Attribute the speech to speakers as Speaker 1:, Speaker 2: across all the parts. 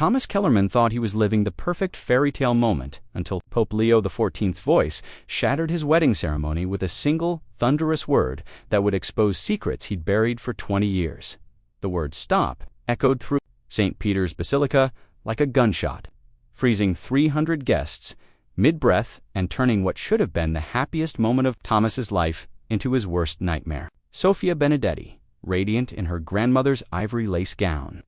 Speaker 1: Thomas Kellerman thought he was living the perfect fairy tale moment until Pope Leo XIV's voice shattered his wedding ceremony with a single, thunderous word that would expose secrets he'd buried for 20 years. The word "stop" echoed through St. Peter's Basilica like a gunshot, freezing 300 guests mid-breath and turning what should have been the happiest moment of Thomas's life into his worst nightmare. Sophia Benedetti, radiant in her grandmother's ivory lace gown,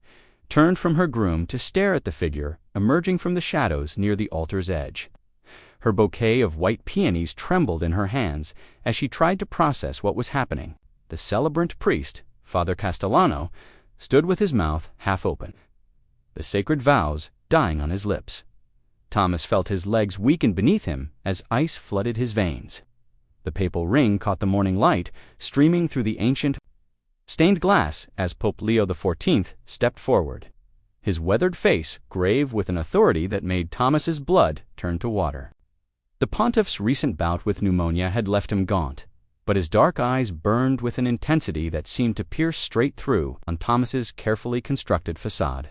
Speaker 1: turned from her groom to stare at the figure emerging from the shadows near the altar's edge. Her bouquet of white peonies trembled in her hands as she tried to process what was happening. The celebrant priest, Father Castellano, stood with his mouth half open, the sacred vows dying on his lips. Thomas felt his legs weaken beneath him as ice flooded his veins. The papal ring caught the morning light streaming through the ancient, stained glass as Pope Leo XIV stepped forward, his weathered face grave with an authority that made Thomas's blood turn to water. The pontiff's recent bout with pneumonia had left him gaunt, but his dark eyes burned with an intensity that seemed to pierce straight through on Thomas's carefully constructed facade.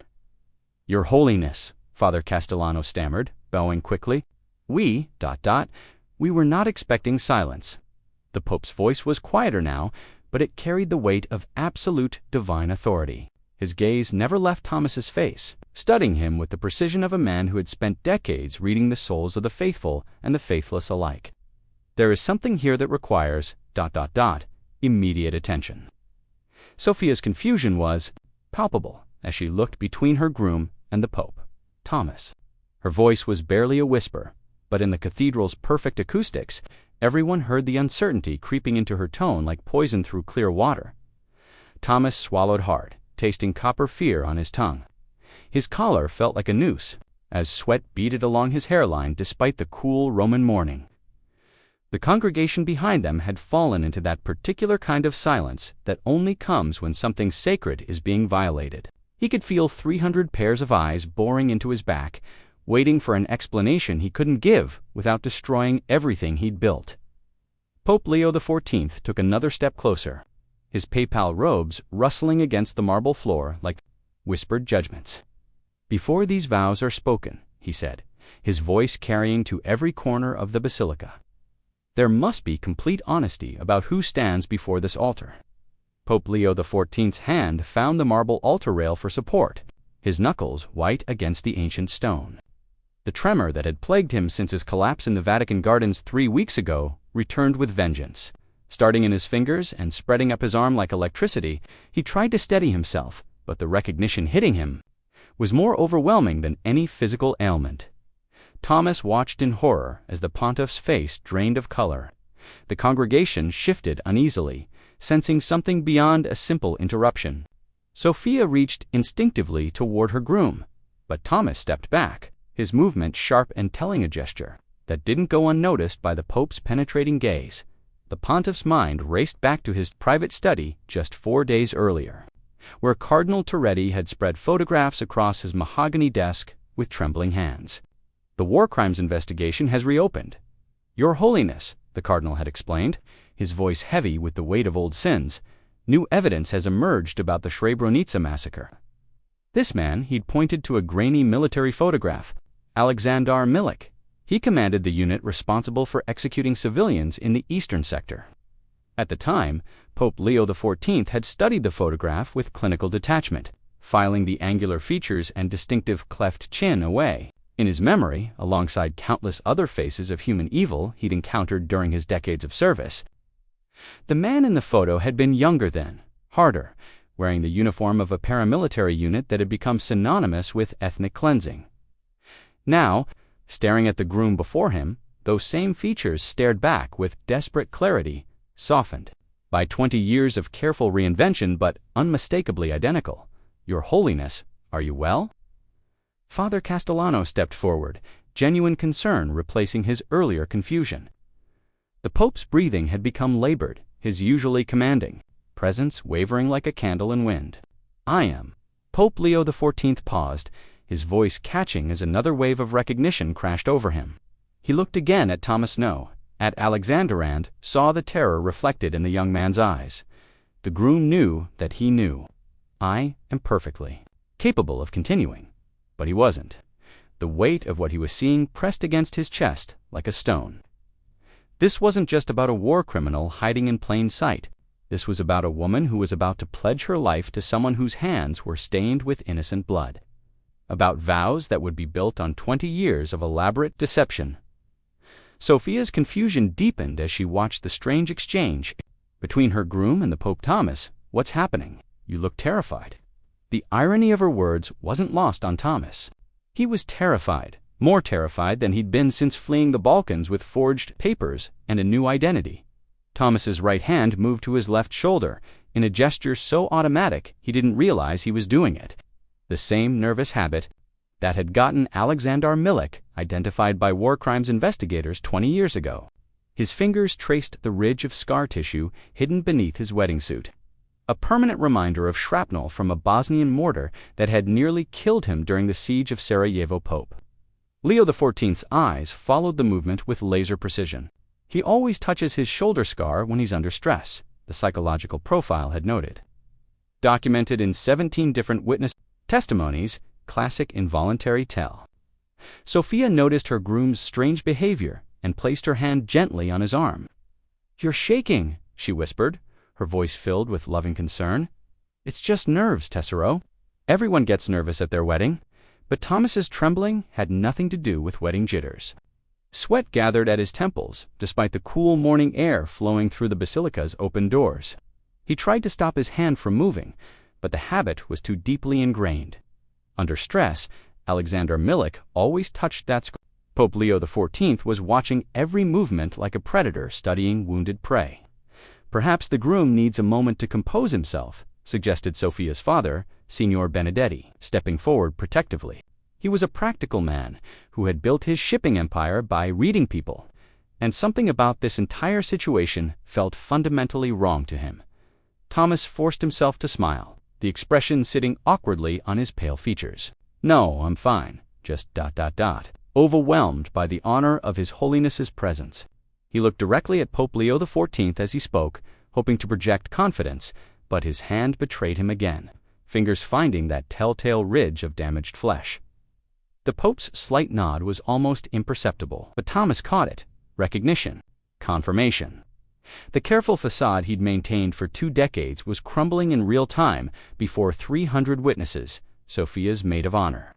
Speaker 1: "Your Holiness," Father Castellano stammered, bowing quickly. We were not expecting silence." The Pope's voice was quieter now, but it carried the weight of absolute divine authority. His gaze never left Thomas's face, studying him with the precision of a man who had spent decades reading the souls of the faithful and the faithless alike. "There is something here that requires ... immediate attention." Sophia's confusion was palpable as she looked between her groom and the Pope. "Thomas." Her voice was barely a whisper, but in the cathedral's perfect acoustics, everyone heard the uncertainty creeping into her tone like poison through clear water. Thomas swallowed hard, tasting copper fear on his tongue. His collar felt like a noose, as sweat beaded along his hairline despite the cool Roman morning. The congregation behind them had fallen into that particular kind of silence that only comes when something sacred is being violated. He could feel 300 pairs of eyes boring into his back, waiting for an explanation he couldn't give without destroying everything he'd built. Pope Leo XIV took another step closer, his papal robes rustling against the marble floor like whispered judgments. "Before these vows are spoken," he said, his voice carrying to every corner of the basilica, "there must be complete honesty about who stands before this altar." Pope Leo XIV's hand found the marble altar rail for support, his knuckles white against the ancient stone. The tremor that had plagued him since his collapse in the Vatican Gardens 3 weeks ago returned with vengeance. Starting in his fingers and spreading up his arm like electricity, he tried to steady himself, but the recognition hitting him was more overwhelming than any physical ailment. Thomas watched in horror as the pontiff's face drained of color. The congregation shifted uneasily, sensing something beyond a simple interruption. Sophia reached instinctively toward her groom, but Thomas stepped back, his movement sharp and telling a gesture that didn't go unnoticed by the Pope's penetrating gaze. The pontiff's mind raced back to his private study just 4 days earlier, where Cardinal Torretti had spread photographs across his mahogany desk with trembling hands. "The war crimes investigation has reopened. Your Holiness," the cardinal had explained, his voice heavy with the weight of old sins, "new evidence has emerged about the Srebrenica massacre." This man, he'd pointed to a grainy military photograph, Aleksandar Milik. He commanded the unit responsible for executing civilians in the eastern sector. At the time, Pope Leo XIV had studied the photograph with clinical detachment, filing the angular features and distinctive cleft chin away. In his memory, alongside countless other faces of human evil he'd encountered during his decades of service, the man in the photo had been younger then, harder, wearing the uniform of a paramilitary unit that had become synonymous with ethnic cleansing. Now, staring at the groom before him, those same features stared back with desperate clarity, softened by 20 years of careful reinvention but unmistakably identical. "Your Holiness, are you well?" Father Castellano stepped forward, genuine concern replacing his earlier confusion. The Pope's breathing had become labored, his usually commanding presence wavering like a candle in wind. "I am." Pope Leo XIV paused, his voice catching as another wave of recognition crashed over him. He looked again at Thomas No, at Alexander, and saw the terror reflected in the young man's eyes. The groom knew that he knew. "I am perfectly capable of continuing, But he wasn't. The weight of what he was seeing pressed against his chest like a stone. This wasn't just about a war criminal hiding in plain sight. This was about a woman who was about to pledge her life to someone whose hands were stained with innocent blood. About vows that would be built on 20 years of elaborate deception. Sophia's confusion deepened as she watched the strange exchange between her groom and the Pope Thomas. "What's happening? You look terrified." The irony of her words wasn't lost on Thomas. He was terrified, more terrified than he'd been since fleeing the Balkans with forged papers and a new identity. Thomas's right hand moved to his left shoulder in a gesture so automatic he didn't realize he was doing it. The same nervous habit that had gotten Alexander Milik identified by war crimes investigators 20 years ago. His fingers traced the ridge of scar tissue hidden beneath his wedding suit. A permanent reminder of shrapnel from a Bosnian mortar that had nearly killed him during the siege of Sarajevo. Pope Leo XIV's eyes followed the movement with laser precision. He always touches his shoulder scar when he's under stress, the psychological profile had noted. Documented in 17 different witness testimonies, classic involuntary tell. Sophia noticed her groom's strange behavior and placed her hand gently on his arm. "You're shaking," she whispered, her voice filled with loving concern. "It's just nerves, Tesoro. Everyone gets nervous at their wedding." But Thomas's trembling had nothing to do with wedding jitters. Sweat gathered at his temples, despite the cool morning air flowing through the basilica's open doors. He tried to stop his hand from moving, but the habit was too deeply ingrained. Under stress, Alexander Milik always touched that screen. Pope Leo XIV was watching every movement like a predator studying wounded prey. "Perhaps the groom needs a moment to compose himself," suggested Sophia's father, Signor Benedetti, stepping forward protectively. He was a practical man who had built his shipping empire by reading people, and something about this entire situation felt fundamentally wrong to him. Thomas forced himself to smile, the expression sitting awkwardly on his pale features. "No, I'm fine, just ... overwhelmed by the honor of His Holiness's presence." He looked directly at Pope Leo XIV as he spoke, hoping to project confidence, but his hand betrayed him again, fingers finding that telltale ridge of damaged flesh. The Pope's slight nod was almost imperceptible, but Thomas caught it. Recognition. Confirmation. The careful facade he'd maintained for 2 decades was crumbling in real time before 300 witnesses, Sophia's maid of honor.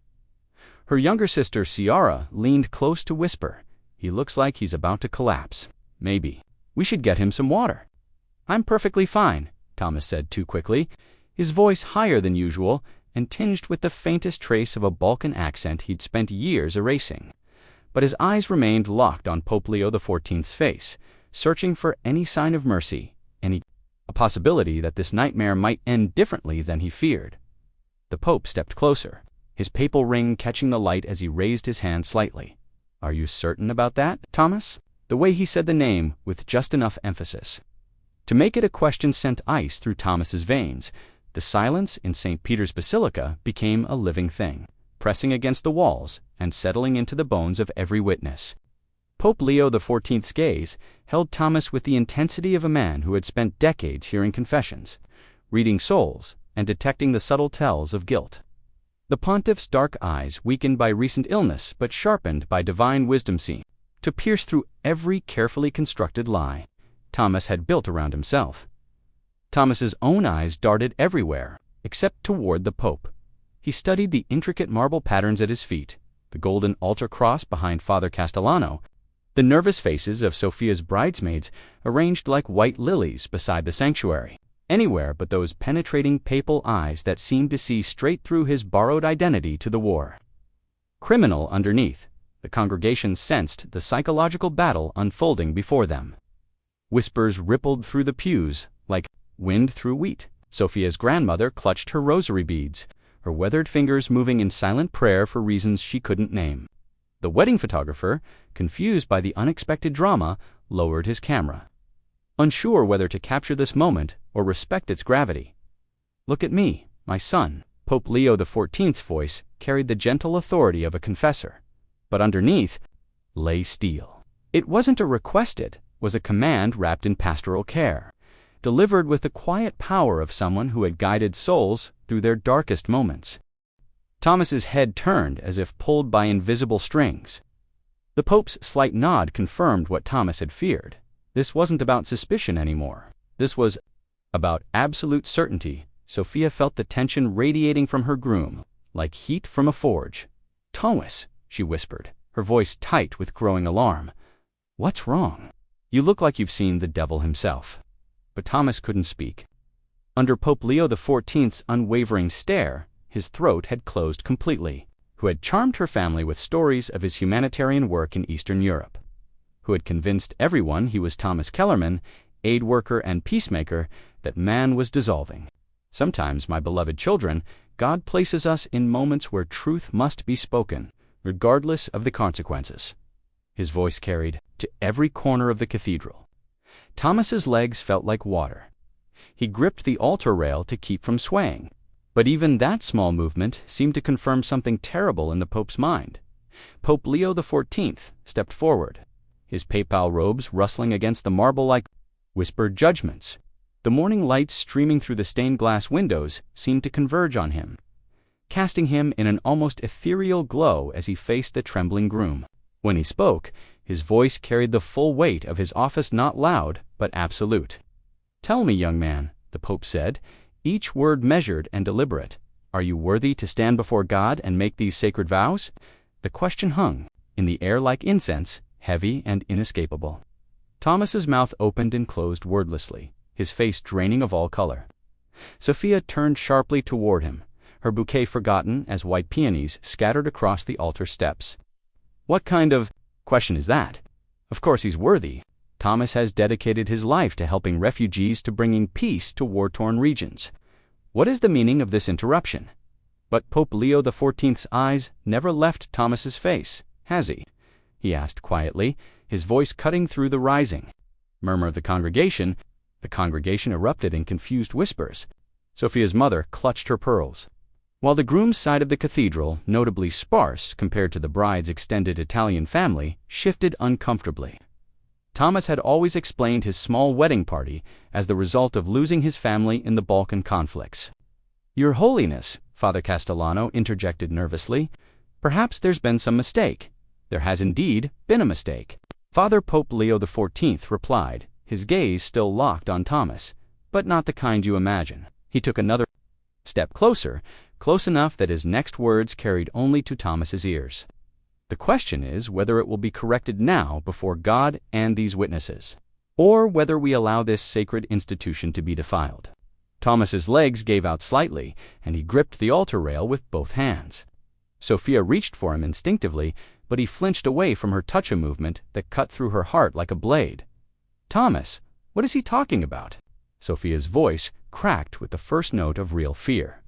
Speaker 1: Her younger sister, Ciara, leaned close to whisper, "He looks like he's about to collapse. Maybe we should get him some water." "I'm perfectly fine," Thomas said too quickly, his voice higher than usual and tinged with the faintest trace of a Balkan accent he'd spent years erasing. But his eyes remained locked on Pope Leo XIV's face, searching for any sign of mercy, a possibility that this nightmare might end differently than he feared. The Pope stepped closer, his papal ring catching the light as he raised his hand slightly. "Are you certain about that, Thomas?" The way he said the name with just enough emphasis to make it a question sent ice through Thomas's veins. The silence in St. Peter's Basilica became a living thing, pressing against the walls and settling into the bones of every witness. Pope Leo XIV's gaze held Thomas with the intensity of a man who had spent decades hearing confessions, reading souls, and detecting the subtle tells of guilt. The pontiff's dark eyes, weakened by recent illness but sharpened by divine wisdom, seemed to pierce through every carefully constructed lie Thomas had built around himself. Thomas's own eyes darted everywhere, except toward the Pope. He studied the intricate marble patterns at his feet, the golden altar cross behind Father Castellano, the nervous faces of Sophia's bridesmaids arranged like white lilies beside the sanctuary. Anywhere but those penetrating papal eyes that seemed to see straight through his borrowed identity to the war. Criminal underneath, the congregation sensed the psychological battle unfolding before them. Whispers rippled through the pews like wind through wheat. Sophia's grandmother clutched her rosary beads, her weathered fingers moving in silent prayer for reasons she couldn't name. The wedding photographer, confused by the unexpected drama, lowered his camera, unsure whether to capture this moment or respect its gravity. "Look at me, my son." Pope Leo XIV's voice carried the gentle authority of a confessor, but underneath lay steel. It wasn't a request, it was a command wrapped in pastoral care, delivered with the quiet power of someone who had guided souls through their darkest moments. Thomas's head turned as if pulled by invisible strings. The Pope's slight nod confirmed what Thomas had feared. This wasn't about suspicion anymore. This was about absolute certainty. Sophia felt the tension radiating from her groom, like heat from a forge. "Thomas," she whispered, her voice tight with growing alarm. "What's wrong? You look like you've seen the devil himself." But Thomas couldn't speak. Under Pope Leo XIV's unwavering stare, his throat had closed completely. Who had charmed her family with stories of his humanitarian work in Eastern Europe, who had convinced everyone he was Thomas Kellerman, aid worker and peacemaker, that man was dissolving. Sometimes, my beloved children, God places us in moments where truth must be spoken, regardless of the consequences. His voice carried to every corner of the cathedral. Thomas's legs felt like water. He gripped the altar rail to keep from swaying. But even that small movement seemed to confirm something terrible in the Pope's mind. Pope Leo XIV stepped forward, his papal robes rustling against the marble like whispered judgments. The morning light streaming through the stained glass windows seemed to converge on him, casting him in an almost ethereal glow as he faced the trembling groom. When he spoke, his voice carried the full weight of his office, not loud, but absolute. "Tell me, young man," the Pope said, each word measured and deliberate, "are you worthy to stand before God and make these sacred vows?" The question hung in the air like incense, heavy and inescapable. Thomas's mouth opened and closed wordlessly, his face draining of all color. Sophia turned sharply toward him, her bouquet forgotten as white peonies scattered across the altar steps. "What kind of question is that? Of course he's worthy. Thomas has dedicated his life to helping refugees, to bringing peace to war-torn regions. What is the meaning of this interruption?" But Pope Leo XIV's eyes never left Thomas's face, has he? He asked quietly, his voice cutting through the rising murmur of the congregation. The congregation erupted in confused whispers. Sophia's mother clutched her pearls, while the groom's side of the cathedral, notably sparse compared to the bride's extended Italian family, shifted uncomfortably. Thomas had always explained his small wedding party as the result of losing his family in the Balkan conflicts. "Your Holiness," Father Castellano interjected nervously, "perhaps there's been some mistake." "There has indeed been a mistake," Father Pope Leo XIV replied, his gaze still locked on Thomas, "but not the kind you imagine." He took another step closer, close enough that his next words carried only to Thomas's ears. "The question is whether it will be corrected now before God and these witnesses, or whether we allow this sacred institution to be defiled." Thomas's legs gave out slightly, and he gripped the altar rail with both hands. Sophia reached for him instinctively, but he flinched away from her touch, a movement that cut through her heart like a blade. "Thomas, what is he talking about?" Sophia's voice cracked with the first note of real fear.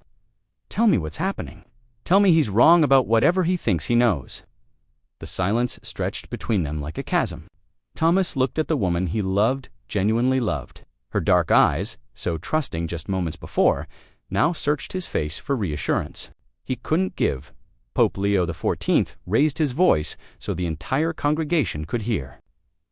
Speaker 1: "Tell me what's happening. Tell me he's wrong about whatever he thinks he knows." The silence stretched between them like a chasm. Thomas looked at the woman he loved, genuinely loved. Her dark eyes, so trusting just moments before, now searched his face for reassurance. He couldn't give. Pope Leo XIV raised his voice so the entire congregation could hear.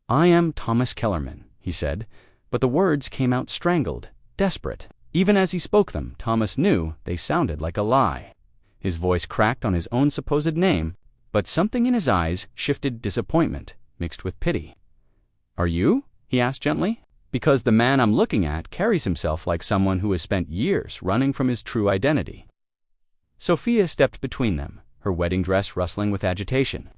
Speaker 1: "I am Thomas Kellerman," he said, but the words came out strangled, desperate. Even as he spoke them, Thomas knew they sounded like a lie. His voice cracked on his own supposed name, but something in his eyes shifted disappointment, mixed with pity. "Are you?" he asked gently. "Because the man I'm looking at carries himself like someone who has spent years running from his true identity." Sophia stepped between them, her wedding dress rustling with agitation.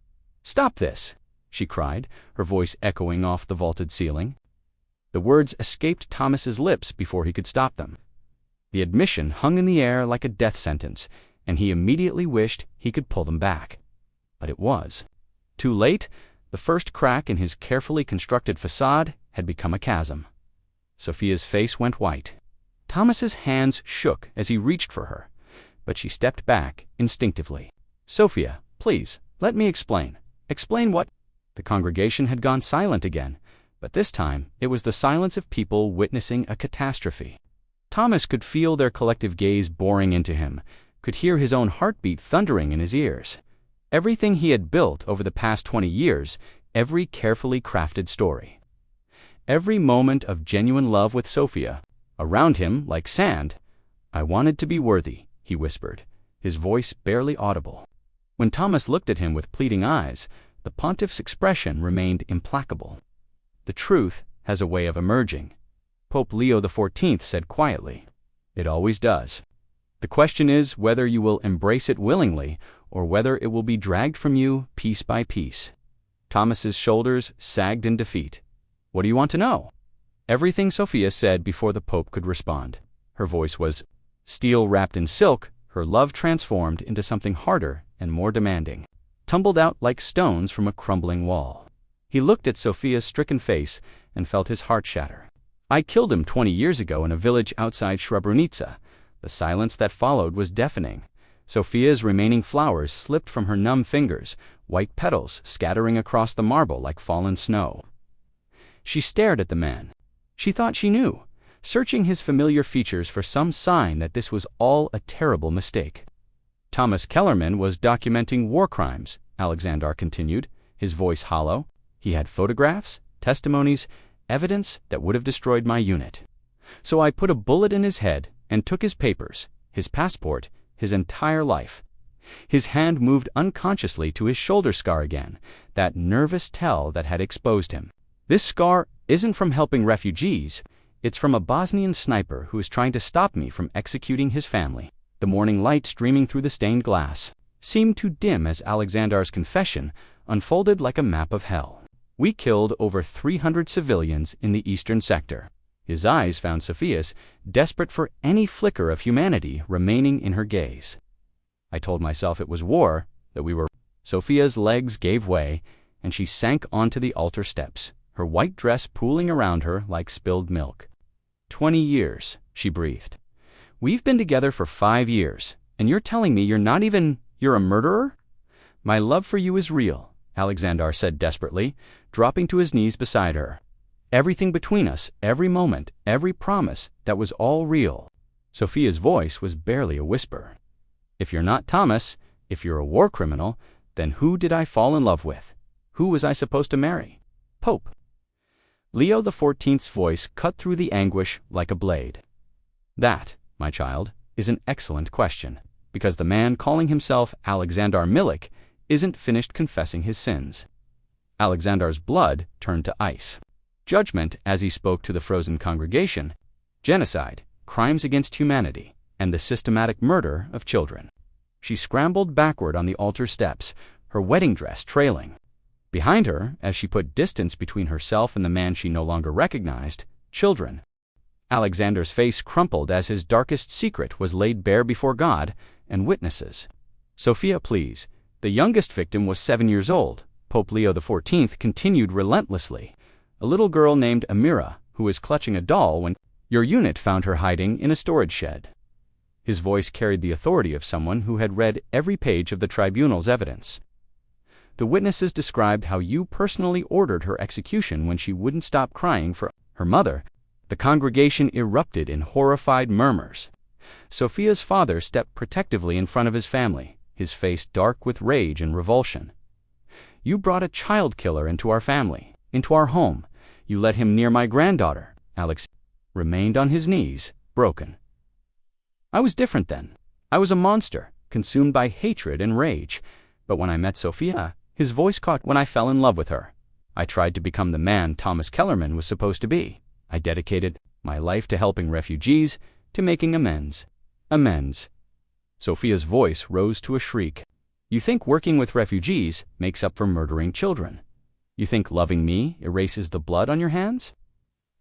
Speaker 1: "Stop this!" she cried, her voice echoing off the vaulted ceiling. The words escaped Thomas's lips before he could stop them. The admission hung in the air like a death sentence, and he immediately wished he could pull them back. But it was too late. The first crack in his carefully constructed facade had become a chasm. Sophia's face went white. Thomas's hands shook as he reached for her, but she stepped back instinctively. "Sophia, please, let me explain." "Explain what?" The congregation had gone silent again, but this time it was the silence of people witnessing a catastrophe. Thomas could feel their collective gaze boring into him, could hear his own heartbeat thundering in his ears. Everything he had built over the past 20 years, every carefully crafted story, every moment of genuine love with Sophia, around him like sand. "I wanted to be worthy," he whispered, his voice barely audible. When Thomas looked at him with pleading eyes, the pontiff's expression remained implacable. "The truth has a way of emerging," Pope Leo XIV said quietly. "It always does. The question is whether you will embrace it willingly or whether it will be dragged from you piece by piece." Thomas's shoulders sagged in defeat. "What do you want to know?" Everything Sophia said before the Pope could respond. Her voice was steel wrapped in silk, her love transformed into something harder and more demanding, tumbled out like stones from a crumbling wall. He looked at Sophia's stricken face and felt his heart shatter. "I killed him 20 years ago in a village outside Srebrenica." The silence that followed was deafening. Sophia's remaining flowers slipped from her numb fingers, white petals scattering across the marble like fallen snow. She stared at the man. She thought she knew, searching his familiar features for some sign that this was all a terrible mistake. "Thomas Kellerman was documenting war crimes," Alexander continued, his voice hollow. "He had photographs, testimonies, evidence that would have destroyed my unit. So I put a bullet in his head and took his papers, his passport, his entire life." His hand moved unconsciously to his shoulder scar again, that nervous tell that had exposed him. "This scar isn't from helping refugees. It's from a Bosnian sniper who is trying to stop me from executing his family." The morning light streaming through the stained glass seemed to dim as Alexander's confession unfolded like a map of hell. "We killed over 300 civilians in the eastern sector." His eyes found Sophia's, desperate for any flicker of humanity remaining in her gaze. "I told myself it was war, that we were—" Sophia's legs gave way, and she sank onto the altar steps, her white dress pooling around her like spilled milk. 20 years, she breathed. "We've been together for 5 years, and you're telling me you're a murderer?" "My love for you is real," Alexander said desperately, dropping to his knees beside her. "Everything between us, every moment, every promise, that was all real." Sophia's voice was barely a whisper. "If you're not Thomas, if you're a war criminal, then who did I fall in love with? Who was I supposed to marry? Pope." Leo XIV's voice cut through the anguish like a blade. "That, my child, is an excellent question, because the man calling himself Alexander Milik isn't finished confessing his sins." Alexander's blood turned to ice. Judgment as he spoke to the frozen congregation: genocide, crimes against humanity, and the systematic murder of children. She scrambled backward on the altar steps, her wedding dress trailing. Behind her, as she put distance between herself and the man she no longer recognized, children. Alexander's face crumpled as his darkest secret was laid bare before God and witnesses. "Sophia, please. The youngest victim was 7 years old," Pope Leo XIV continued relentlessly. "A little girl named Amira, who was clutching a doll when your unit found her hiding in a storage shed." His voice carried the authority of someone who had read every page of the tribunal's evidence. "The witnesses described how you personally ordered her execution when she wouldn't stop crying for her mother." The congregation erupted in horrified murmurs. Sophia's father stepped protectively in front of his family, his face dark with rage and revulsion. "You brought a child killer into our family, into our home. You let him near my granddaughter." Alex remained on his knees, broken. "I was different then. I was a monster, consumed by hatred and rage. But when I met Sophia," his voice caught, "when I fell in love with her, I tried to become the man Thomas Kellerman was supposed to be. I dedicated my life to helping refugees, to making amends." Amends. Sophia's voice rose to a shriek. "You think working with refugees makes up for murdering children? You think loving me erases the blood on your hands?"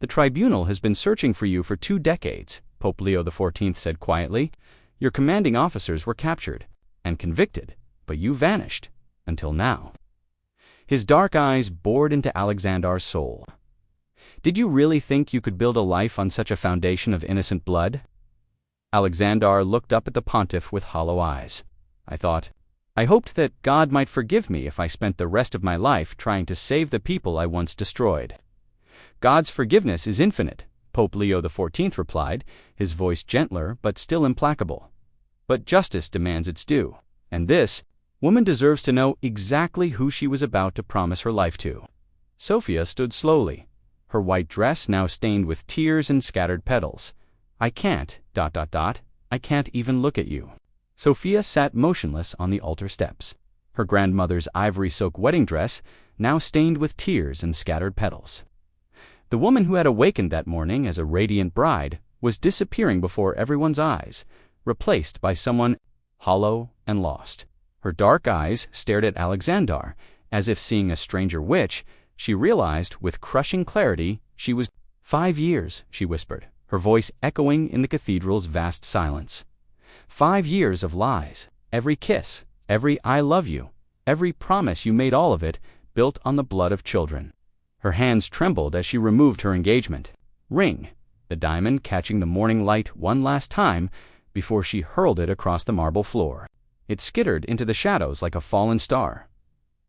Speaker 1: "The tribunal has been searching for you for 2 decades, Pope Leo XIV said quietly. "Your commanding officers were captured and convicted, but you vanished, until now." His dark eyes bored into Alexander's soul. "Did you really think you could build a life on such a foundation of innocent blood?" Alexander looked up at the pontiff with hollow eyes. I hoped that God might forgive me if I spent the rest of my life trying to save the people I once destroyed." "God's forgiveness is infinite," Pope Leo XIV replied, his voice gentler but still implacable. "But justice demands its due, and this woman deserves to know exactly who she was about to promise her life to." Sophia stood slowly, her white dress now stained with tears and scattered petals. "I can't, I can't even look at you." Sophia sat motionless on the altar steps, her grandmother's ivory-silk wedding dress now stained with tears and scattered petals. The woman who had awakened that morning as a radiant bride was disappearing before everyone's eyes, replaced by someone hollow and lost. Her dark eyes stared at Alexander, as if seeing a stranger witch. She realized with crushing clarity she was 5 years, she whispered, her voice echoing in the cathedral's vast silence. 5 years of lies, every kiss, every I love you, every promise you made, all of it built on the blood of children. Her hands trembled as she removed her engagement ring, the diamond catching the morning light one last time before she hurled it across the marble floor. It skittered into the shadows like a fallen star.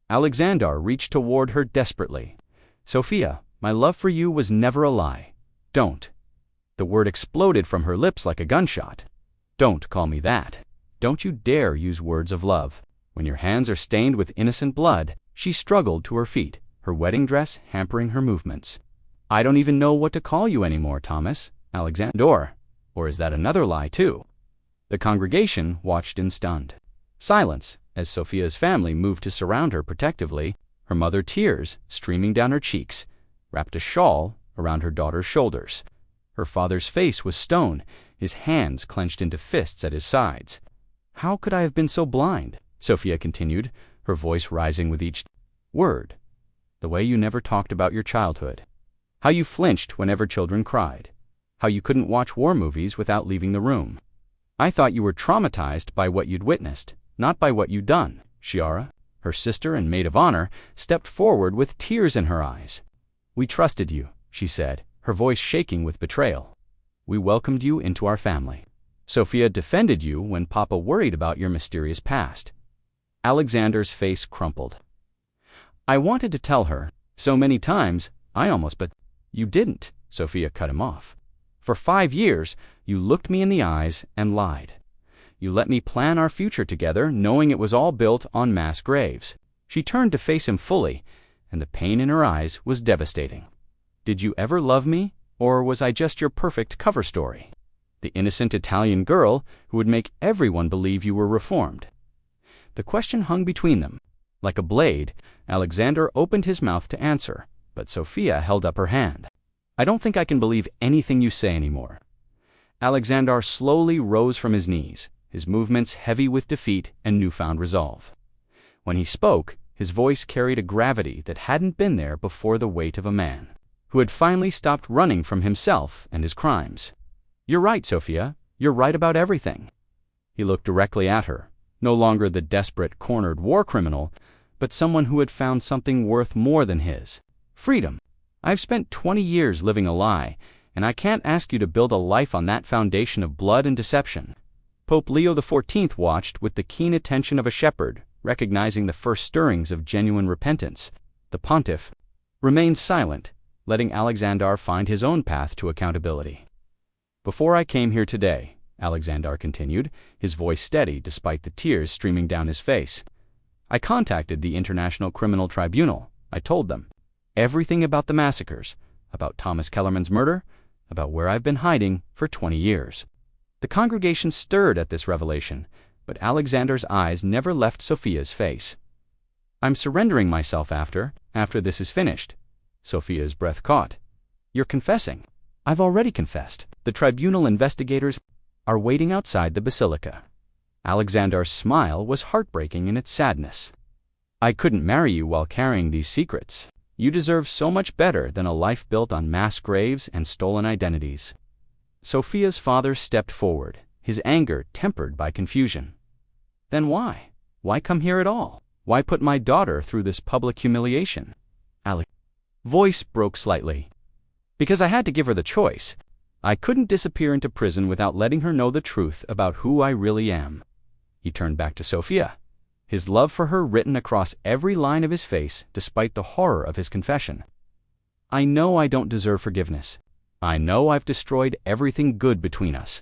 Speaker 1: Alexander reached toward her desperately. "Sophia, my love for you was never a lie. Don't." The word exploded from her lips like a gunshot. "Don't call me that. Don't you dare use words of love. When your hands are stained with innocent blood." She struggled to her feet, her wedding dress hampering her movements. "I don't even know what to call you anymore, Thomas. Alexander. Or is that another lie, too?" The congregation watched in stunned silence as Sophia's family moved to surround her protectively, her mother, tears streaming down her cheeks, wrapped a shawl around her daughter's shoulders. Her father's face was stone, his hands clenched into fists at his sides. "How could I have been so blind?" Sophia continued, her voice rising with each word. "The way you never talked about your childhood. How you flinched whenever children cried. How you couldn't watch war movies without leaving the room. I thought you were traumatized by what you'd witnessed, not by what you'd done." Chiara, her sister and maid of honor, stepped forward with tears in her eyes. "We trusted you," she said, her voice shaking with betrayal. "We welcomed you into our family. Sophia defended you when Papa worried about your mysterious past." Alexander's face crumpled. "I wanted to tell her so many times, but you didn't," Sophia cut him off. "For 5 years, you looked me in the eyes and lied. You let me plan our future together, knowing it was all built on mass graves." She turned to face him fully, and the pain in her eyes was devastating. "Did you ever love me, or was I just your perfect cover story? The innocent Italian girl who would make everyone believe you were reformed?" The question hung between them. Like a blade, Alexander opened his mouth to answer, but Sophia held up her hand. "I don't think I can believe anything you say anymore." Alexander slowly rose from his knees, his movements heavy with defeat and newfound resolve. When he spoke, his voice carried a gravity that hadn't been there before, the weight of a man who had finally stopped running from himself and his crimes. "You're right, Sophia. You're right about everything." He looked directly at her, no longer the desperate, cornered war criminal, but someone who had found something worth more than his: freedom. "I've spent 20 years living a lie, and I can't ask you to build a life on that foundation of blood and deception." Pope Leo XIV watched with the keen attention of a shepherd, recognizing the first stirrings of genuine repentance. The pontiff remained silent, letting Alexander find his own path to accountability. "Before I came here today," Alexander continued, his voice steady despite the tears streaming down his face, "I contacted the International Criminal Tribunal. I told them everything about the massacres, about Thomas Kellerman's murder, about where I've been hiding for 20 years. The congregation stirred at this revelation, but Alexander's eyes never left Sophia's face. "I'm surrendering myself after this is finished." Sophia's breath caught. "You're confessing." "I've already confessed. The tribunal investigators are waiting outside the basilica." Alexander's smile was heartbreaking in its sadness. "I couldn't marry you while carrying these secrets. You deserve so much better than a life built on mass graves and stolen identities." Sophia's father stepped forward, his anger tempered by confusion. "Then why? Why come here at all? Why put my daughter through this public humiliation?" Alexander's voice broke slightly. "Because I had to give her the choice. I couldn't disappear into prison without letting her know the truth about who I really am." He turned back to Sophia, his love for her written across every line of his face despite the horror of his confession. "I know I don't deserve forgiveness. I know I've destroyed everything good between us.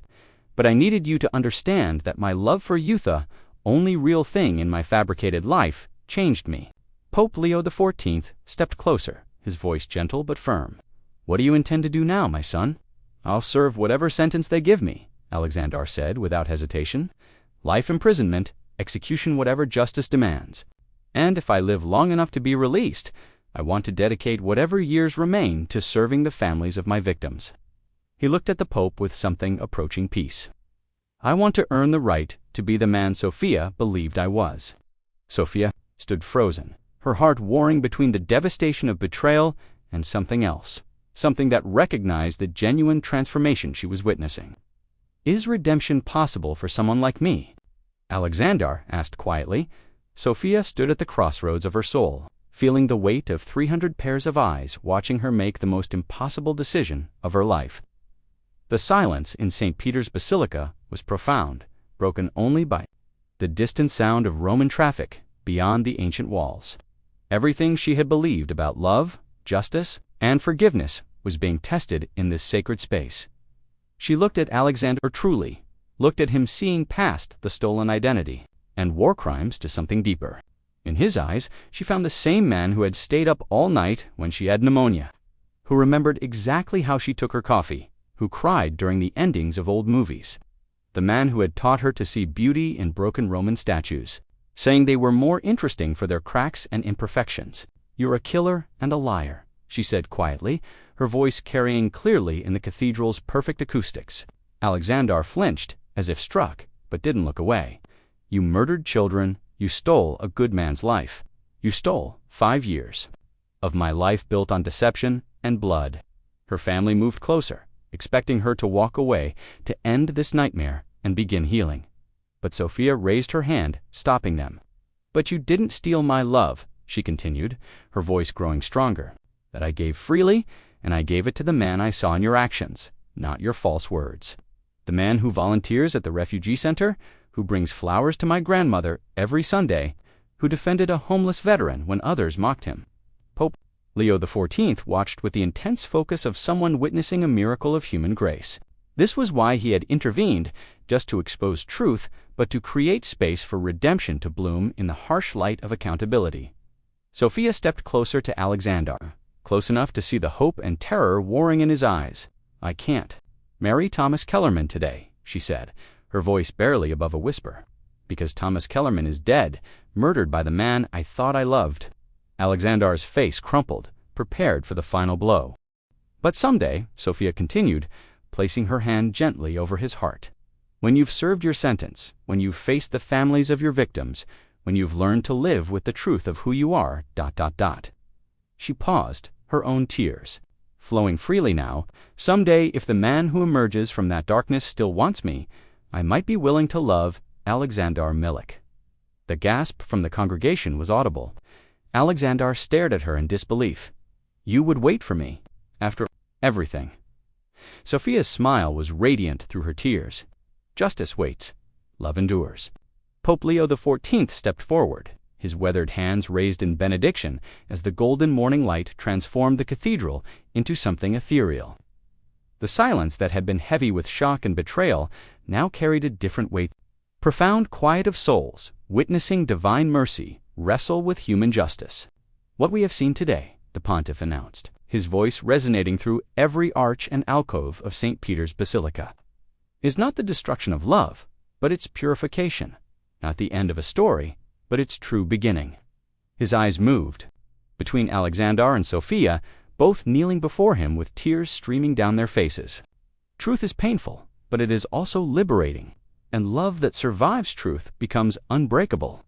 Speaker 1: But I needed you to understand that my love for you, the only real thing in my fabricated life, changed me." Pope Leo XIV stepped closer, his voice gentle but firm. "What do you intend to do now, my son?" "I'll serve whatever sentence they give me," Alexander said without hesitation. life imprisonment, execution whatever justice demands. And if I live long enough to be released, I want to dedicate whatever years remain to serving the families of my victims." He looked at the Pope with something approaching peace. "I want to earn the right to be the man Sophia believed I was." Sophia stood frozen, her heart warring between the devastation of betrayal and something else, something that recognized the genuine transformation she was witnessing. "Is redemption possible for someone like me?" Alexander asked quietly. Sophia stood at the crossroads of her soul, feeling the weight of 300 pairs of eyes watching her make the most impossible decision of her life. The silence in St. Peter's Basilica was profound, broken only by the distant sound of Roman traffic beyond the ancient walls. Everything she had believed about love, justice, and forgiveness was being tested in this sacred space. She looked at Alexander truly, looked at him seeing past the stolen identity and war crimes to something deeper. In his eyes, she found the same man who had stayed up all night when she had pneumonia, who remembered exactly how she took her coffee, who cried during the endings of old movies, the man who had taught her to see beauty in broken Roman statues, saying they were more interesting for their cracks and imperfections. "You're a killer and a liar," she said quietly, her voice carrying clearly in the cathedral's perfect acoustics. Alexander flinched, as if struck, but didn't look away. "You murdered children, you stole a good man's life. You stole 5 years of my life built on deception and blood." Her family moved closer, expecting her to walk away, to end this nightmare and begin healing. But Sophia raised her hand, stopping them. "But you didn't steal my love," she continued, her voice growing stronger. "That I gave freely, and I gave it to the man I saw in your actions, not your false words. The man who volunteers at the refugee center, who brings flowers to my grandmother every Sunday, who defended a homeless veteran when others mocked him." Pope Leo XIV watched with the intense focus of someone witnessing a miracle of human grace. This was why he had intervened, just to expose truth, but to create space for redemption to bloom in the harsh light of accountability. Sophia stepped closer to Alexander, close enough to see the hope and terror warring in his eyes. "I can't marry Thomas Kellerman today," she said, her voice barely above a whisper, "because Thomas Kellerman is dead, murdered by the man I thought I loved." Alexander's face crumpled, prepared for the final blow. "But someday," Sophia continued, placing her hand gently over his heart, "when you've served your sentence, when you've faced the families of your victims, when you've learned to live with the truth of who you are, ... She paused, her own tears flowing freely now. "Someday, if the man who emerges from that darkness still wants me, I might be willing to love Alexander Milik." The gasp from the congregation was audible. Alexander stared at her in disbelief. "You would wait for me, after everything?" Sophia's smile was radiant through her tears. "Justice waits. Love endures." Pope Leo XIV stepped forward, his weathered hands raised in benediction as the golden morning light transformed the cathedral into something ethereal. The silence that had been heavy with shock and betrayal now carried a different weight. Profound quiet of souls, witnessing divine mercy, wrestle with human justice. "What we have seen today," the pontiff announced, his voice resonating through every arch and alcove of St. Peter's Basilica, "is not the destruction of love, but its purification, not the end of a story, but its true beginning." His eyes moved. Between Alexander and Sophia, both kneeling before him with tears streaming down their faces. Truth is painful, but it is also liberating, and love that survives truth becomes unbreakable.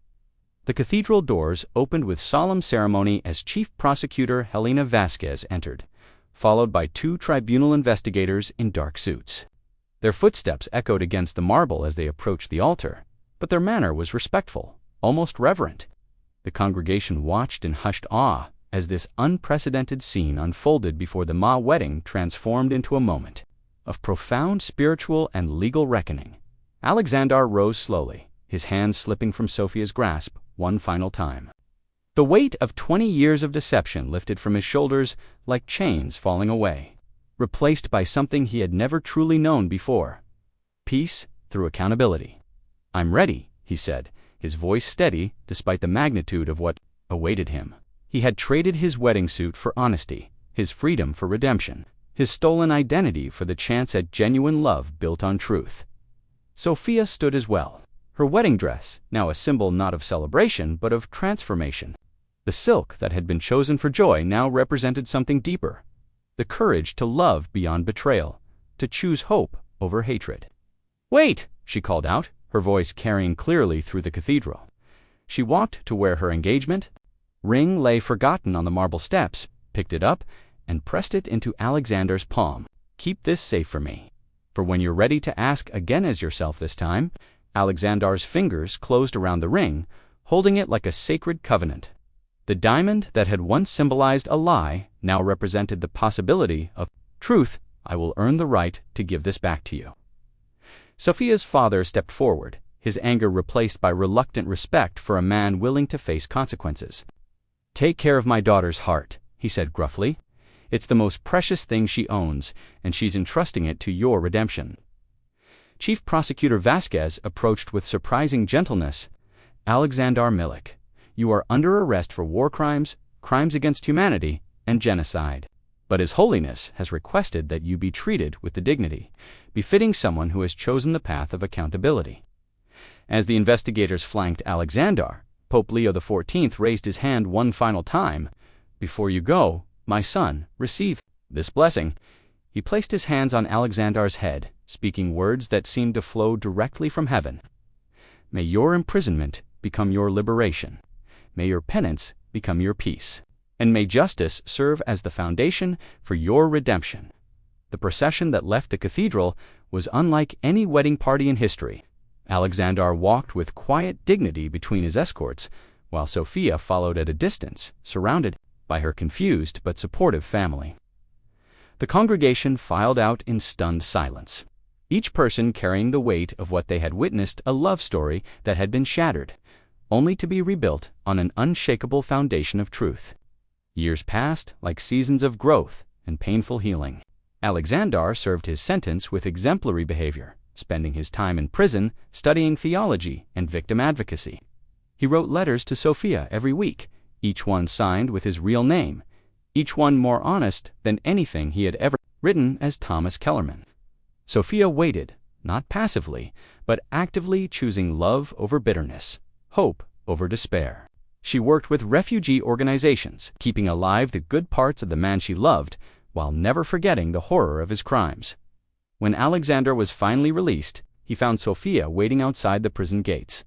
Speaker 1: The cathedral doors opened with solemn ceremony as Chief Prosecutor Helena Vasquez entered, followed by 2 tribunal investigators in dark suits. Their footsteps echoed against the marble as they approached the altar, but their manner was respectful, almost reverent. The congregation watched in hushed awe as this unprecedented scene unfolded before the Ma wedding transformed into a moment of profound spiritual and legal reckoning. Alexander rose slowly, his hands slipping from Sophia's grasp one final time. The weight of 20 years of deception lifted from his shoulders like chains falling away, replaced by something he had never truly known before: peace through accountability. "I'm ready," he said, his voice steady despite the magnitude of what awaited him. He had traded his wedding suit for honesty, his freedom for redemption, his stolen identity for the chance at genuine love built on truth. Sophia stood as well, Her wedding dress, now a symbol not of celebration but of transformation. The silk that had been chosen for joy now represented something deeper: the courage to love beyond betrayal, to choose hope over hatred. "Wait!" she called out, her voice carrying clearly through the cathedral. She walked to where her engagement ring lay forgotten on the marble steps, picked it up, and pressed it into Alexander's palm. "Keep this safe for me. For when you're ready to ask again as yourself this time." Alexander's fingers closed around the ring, holding it like a sacred covenant. The diamond that had once symbolized a lie now represented the possibility of truth. "I will earn the right to give this back to you." Sophia's father stepped forward, his anger replaced by reluctant respect for a man willing to face consequences. "Take care of my daughter's heart," he said gruffly. "It's the most precious thing she owns, and she's entrusting it to your redemption." Chief Prosecutor Vasquez approached with surprising gentleness. "Alexander Milik, you are under arrest for war crimes, crimes against humanity, and genocide. But His Holiness has requested that you be treated with the dignity befitting someone who has chosen the path of accountability." As the investigators flanked Alexander, Pope Leo XIV raised his hand one final time. "Before you go, my son, receive this blessing." He placed his hands on Alexander's head, speaking words that seemed to flow directly from heaven. "May your imprisonment become your liberation. May your penance become your peace. And may justice serve as the foundation for your redemption." The procession that left the cathedral was unlike any wedding party in history. Alexander walked with quiet dignity between his escorts, while Sophia followed at a distance, surrounded by her confused but supportive family. The congregation filed out in stunned silence, each person carrying the weight of what they had witnessed: a love story that had been shattered, only to be rebuilt on an unshakable foundation of truth. Years passed like seasons of growth and painful healing. Alexander served his sentence with exemplary behavior, spending his time in prison studying theology and victim advocacy. He wrote letters to Sophia every week, each one signed with his real name, each one more honest than anything he had ever written as Thomas Kellerman. Sophia waited, not passively, but actively, choosing love over bitterness, hope over despair. She worked with refugee organizations, keeping alive the good parts of the man she loved, while never forgetting the horror of his crimes. When Alexander was finally released, he found Sophia waiting outside the prison gates,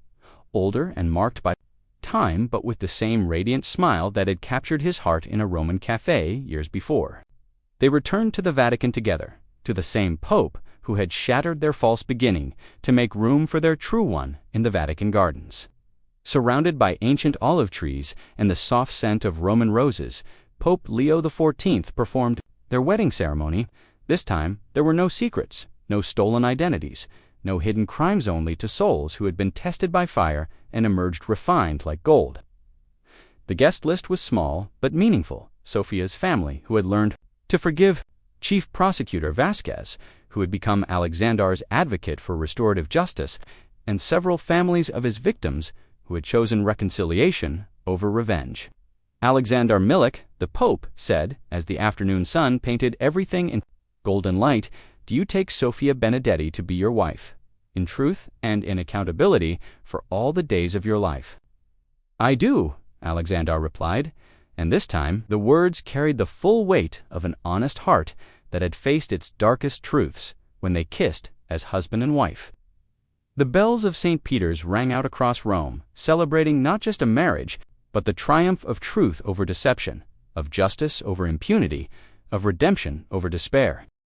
Speaker 1: older and marked by time, but with the same radiant smile that had captured his heart in a Roman cafe years before. They returned to the Vatican together, to the same Pope who had shattered their false beginning to make room for their true one in the Vatican gardens. Surrounded by ancient olive trees and the soft scent of Roman roses, Pope Leo XIV performed their wedding ceremony. This time, there were no secrets, no stolen identities, no hidden crimes, only to souls who had been tested by fire and emerged refined like gold. The guest list was small but meaningful: Sophia's family, who had learned to forgive; Chief Prosecutor Vasquez, who had become Alexander's advocate for restorative justice; and several families of his victims who had chosen reconciliation over revenge. Alexander Milik, the Pope, said, as the afternoon sun painted everything in golden light, "Do you take Sophia Benedetti to be your wife, in truth and in accountability, for all the days of your life?" "I do," Alexander replied, and this time the words carried the full weight of an honest heart that had faced its darkest truths when they kissed as husband and wife. The bells of St. Peter's rang out across Rome, celebrating not just a marriage, but the triumph of truth over deception, of justice over impunity, of redemption over despair.